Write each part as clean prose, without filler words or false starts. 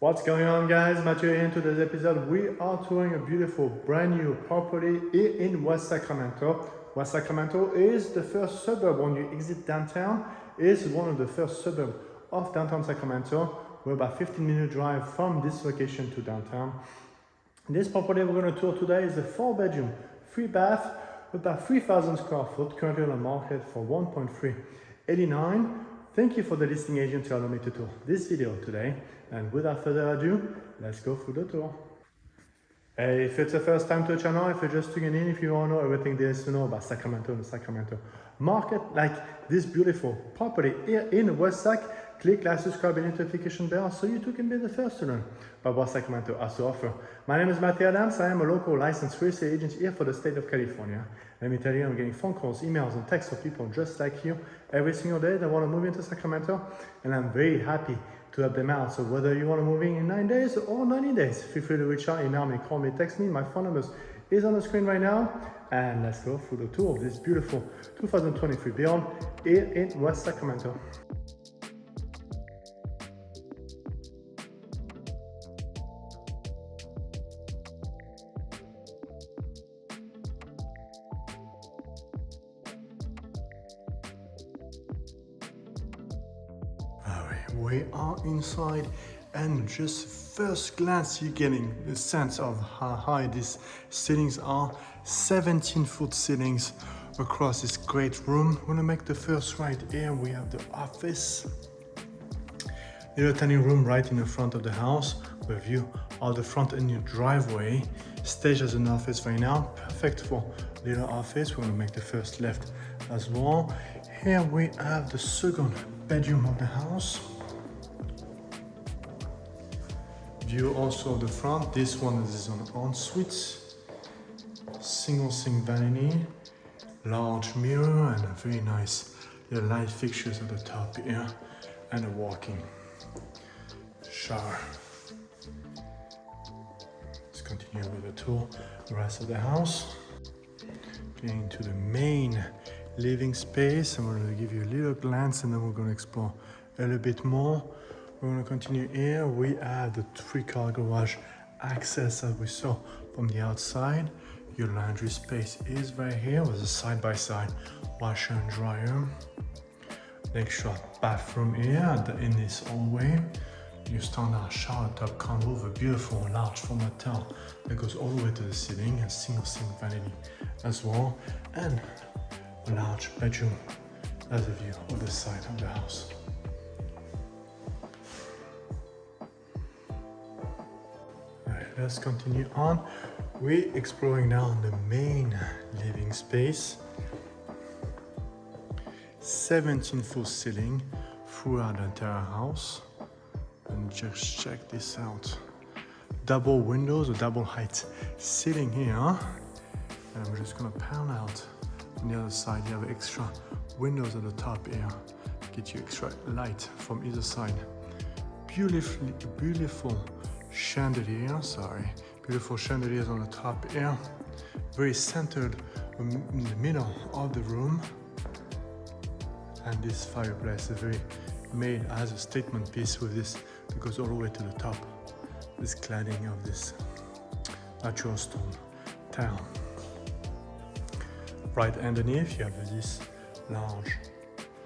What's going on, guys? Mathieu here. In today's episode, we are touring a beautiful brand new property here in West Sacramento. West Sacramento is the first suburb when you exit downtown. Is one of the first suburbs of downtown Sacramento. We're about 15-minute drive from this location to downtown. This property we're going to tour today is a 4-bedroom, 3-bath, about 3,000 square foot, currently on the market for $1.389. Thank you for the listing agent to allow me to tour this video today. And without further ado, let's go through the tour. Hey, if it's the first time to the channel, if you're just tuning in, if you want to know everything there is to know about Sacramento and the Sacramento market, like this beautiful property here in West Sac, click like, subscribe, and notification bell so you too can be the first to learn about what Sacramento has to offer. My name is Mathieu. I am a local licensed real estate agent here for the state of California. Let me tell you, I'm getting phone calls, emails, and texts of people just like you every single day that want to move into Sacramento, and I'm very happy to help them out. So whether you want to move in 9 days or 90 days, feel free to reach out, email me, call me, text me. My phone number is on the screen right now. And let's go through the tour of this beautiful 2023 build here in West Sacramento. We are inside, and just first glance you're getting a sense of how high these ceilings are. 17-foot ceilings across this great room. We're gonna make the first right here. We have the office. Little tiny room right in the front of the house with view of the front and your driveway. Staged as an office right now. Perfect for little office. We're gonna make the first left as well. Here we have the second bedroom of the house. View also of the front. This one is an ensuite, single sink vanity, large mirror, and a very nice little light fixtures at the top here, and a walk-in shower. Let's continue with the tour. The rest of the house. Getting into the main living space. I'm going to give you a little glance, and then we're going to explore a little bit more. We're going to continue here. We have the 3-car garage access that we saw from the outside. Your laundry space is right here with a side-by-side washer and dryer. Extra bathroom here in this hallway. Your standard shower top combo with a beautiful large format towel that goes all the way to the ceiling, and single sink vanity as well, and a large bedroom as a view of the side of the house. Let's continue on. We're exploring now the main living space. 17-foot ceiling throughout the entire house. And just check this out. Double windows, a double height ceiling here. And I'm just gonna pan out on the other side. You have extra windows at the top here. Get you extra light from either side. Beautiful chandelier, beautiful chandeliers on the top here, very centered in the middle of the room, and this fireplace is very made as a statement piece with this that goes all the way to the top, this cladding of this natural stone tile. Right underneath you have this large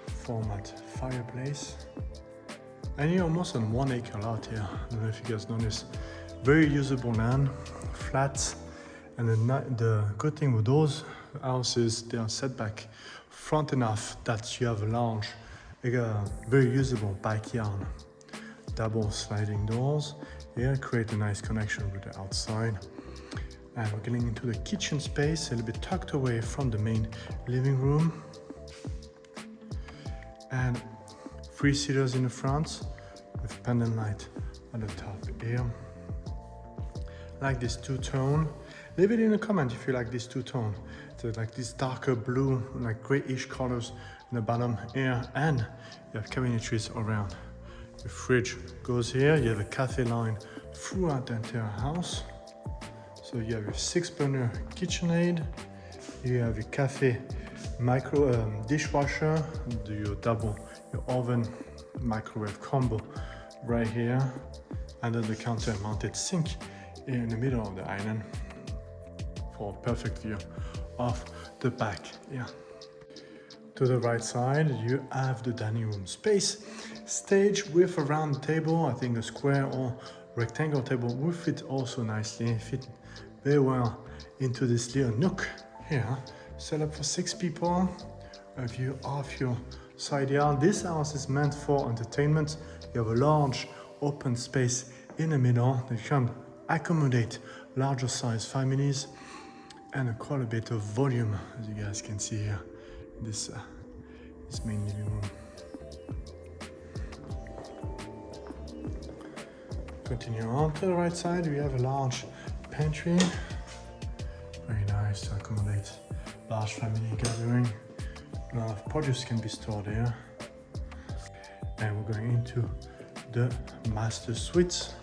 format fireplace. And you're almost on 1 acre lot here. I don't know if you guys notice. Very usable land, flat, and the good thing with those houses, they are set back front enough that you have a large, very usable backyard. Double sliding doors here create a nice connection with the outside. And we're getting into the kitchen space, a little bit tucked away from the main living room. And 3 seaters in the front with pendant light at the top here. I like this two-tone. Leave it in the comment if you like this two-tone. So like this darker blue, like grayish colors in the bottom here, and you have cabinetries around. The fridge goes here. You have a cafe line throughout the entire house. So you have your 6-burner KitchenAid. You have your cafe dishwasher, your oven microwave combo right here. under the counter mounted sink in the middle of the island for a perfect view of the back. Yeah. To the right side, you have the dining room space. Stage with a round table, I think a square or rectangle table will fit also nicely, fit very well into this little nook here. Set up for 6 people, a view of your side yard. This house is meant for entertainment. You have a large open space in the middle that can accommodate larger size families and quite a bit of volume, as you guys can see here. This main living room. Continue on to the right side, we have a large pantry. Very nice to accommodate large family gathering. A lot of produce can be stored here. And we're going into the master suite.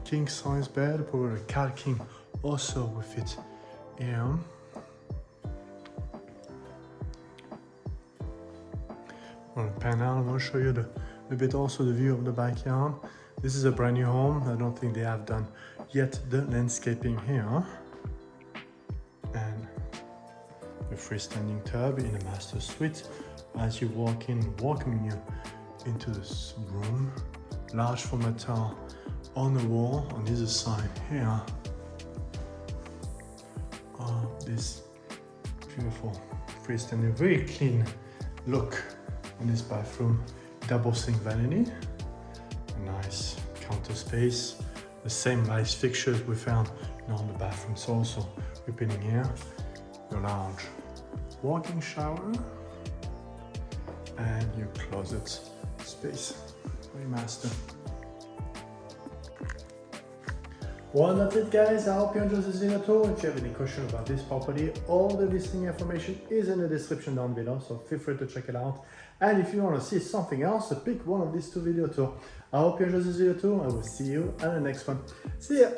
King size bed, probably a Cal King also will fit here. On the pan out, I'm going to show you a bit also the view of the backyard. This is a brand new home. I don't think they have done yet the landscaping here. And a freestanding tub in a master suite. As you walk in, welcoming you into this room. Large format tile on the wall on either side here. This beautiful freestanding, very clean look on this bathroom. Double sink vanity, a nice counter space, the same nice fixtures we found in all the bathrooms also repeating here. Your large walk-in shower and your closet space. Very master. Well, that's it guys. I hope you enjoyed this video tour. If you have any questions about this property, all the listing information is in the description down below, so feel free to check it out. And if you want to see something else, pick one of these 2 video tours. I hope you enjoyed this video tour. I will see you at the next one. See ya!